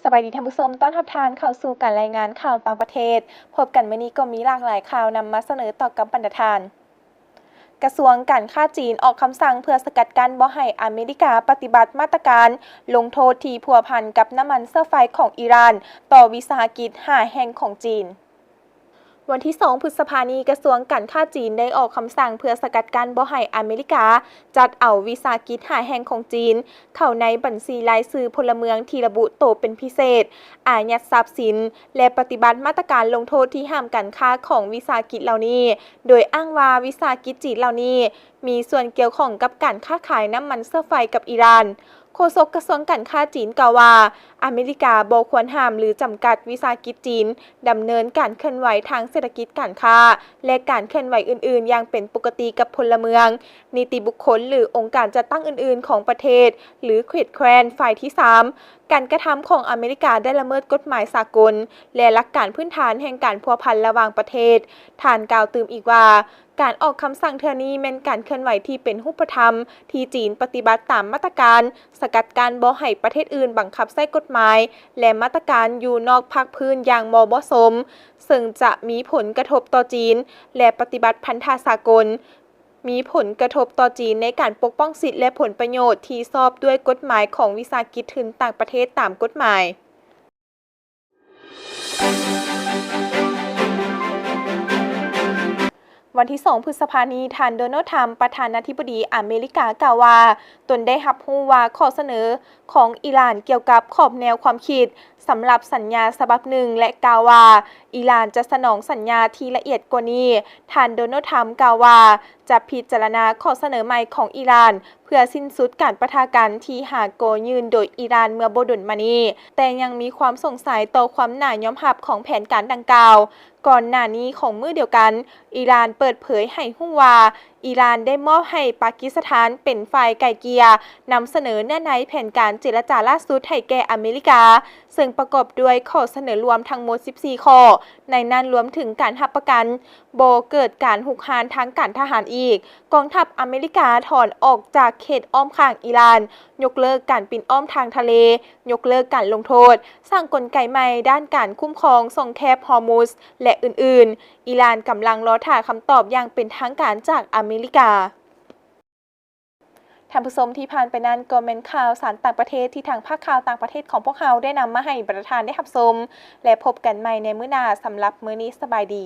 สบายดีท่านผู้ชมต้อนรับทานเข้าสู่การรายงานข่าวต่างประเทศพบกันวันนี้ก็มีหลากหลายข่าวนำมาเสนอต่อกับบรรดาทานกระทรวงการค้าจีนออกคำสั่งเพื่อสกัดกั้นบ่ให้อเมริกาปฏิบัติมาตรการลงโทษที่พัวพันกับน้ำมันเชื้อไฟของอิหร่านต่อวิสาหกิจ5 แห่งของจีนวันที่ 2 พฤษภาคมนี้กระทรวงการค้าจีนได้ออกคำสั่งเพื่อสกัดกั้นบ่ให้อเมริกาจัดเอาวิสาหกิจ5 แห่งของจีนเข้าในบัญชีรายชื่อพลเมืองที่ระบุโตวเป็นพิเศษอายัดทรัพย์สินและปฏิบัติมาตรการลงโทษที่ห้ามการค้าของวิสาหกิจเหล่านี้โดยอ้างว่าวิสาหกิจจีนเหล่านี้มีส่วนเกี่ยวข้องกับการค้าขายน้ำมันเชื้อไฟกับอิหร่านโฆษกกระทรวงการค้าจีนกล่าวว่าอเมริกาบ่ควรห้ามหรือจำกัดวิสาหกิจจีนดำเนินการเคลื่อนไหวทางเศรษฐกิจการค้าและการเคลื่อนไหวอื่นๆอย่างเป็นปกติกับพลเมืองนิติบุคคลหรือองค์การจัดตั้งอื่นๆของประเทศหรือเขตแคว้นฝ่ายที่ 3การกระทำของอเมริกาได้ละเมิดกฎหมายสากลและหลักการพื้นฐานแห่งการพัวพันระหว่างประเทศท่านกล่าวตืมอีกว่าการออกคำสั่งเทื่อนี้แม้นการเคลื่อนไหวที่เป็นรูปธรรมที่จีนปฏิบัติตามมาตรการสกัดกั้นบ่ให้ประเทศอื่นบังคับใช้กฎหมายและมาตรการอยู่นอกภาคพื้นอย่างบ่เหมาะสมซึ่งจะมีผลกระทบต่อจีนและปฏิบัติพันธสากลมีผลกระทบต่อจีนในการปกป้องสิทธิและผลประโยชน์ที่ชอบด้วยกฎหมายของวิสาหกิจทุนต่างประเทศตามกฎหมายวันที่ 2 พฤษภาคมนี้ท่านโดนัลด์ทรัมป์ประธานาธิบดีอเมริกากล่าวว่าตนได้รับรู้ว่าข้อเสนอของอิหร่านเกี่ยวกับขอบแนวความคิดสำหรับสัญญาฉบับหนึ่งและกล่าวว่าอิหร่านจะสนองสัญญาที่ละเอียดกว่านี้ท่านโดนัลด์ทรัมป์กล่าวว่าจะพิจารณาข้อเสนอใหม่ของอิหร่านเพื่อสิ้นสุดการปะทะกันที่หากโกยืนโดยอิหร่านเมื่อบ่ดนมานี้แต่ยังมีความสงสัยต่อความน่ายอมรับของแผนการดังกล่าวก่อนหน้านี้ของมื้อเดียวกันอิหร่านเปิดเผยให้รู้ว่าอิหร่านได้มอบให้ปากีสถานเป็นฝ่ายไกล่เกลี่ยนำเสนอเนื้อในแผนการเจรจาล่าสุดให้แก่อเมริกาซึ่งประกอบด้วยข้อเสนอรวมทั้งหมด 14 ข้อในนั้นรวมถึงการรับประกันบ่เกิดการหุกหานทางการทหารอีกกองทัพอเมริกาถอนออกจากเขตอ้อมข้างอิหร่านยกเลิกการบินอ้อมทางทะเลยกเลิกการลงโทษสร้างกลไกใหม่ด้านการคุ้มครองส่งแคบฮอร์มุซและอื่นๆอิหร่านกำลังรอท่าคำตอบอย่างเป็นทางการจากอเมริกาท่านผู้ชมที่ผ่านไปนั้นก็เป็นข่าวสารต่างประเทศที่ทางภาคข่าวต่างประเทศของพวกเราได้นำมาให้ประธานได้รับชมและพบกันใหม่ในมื้อหน้าสำหรับมื้อนี้สบายดี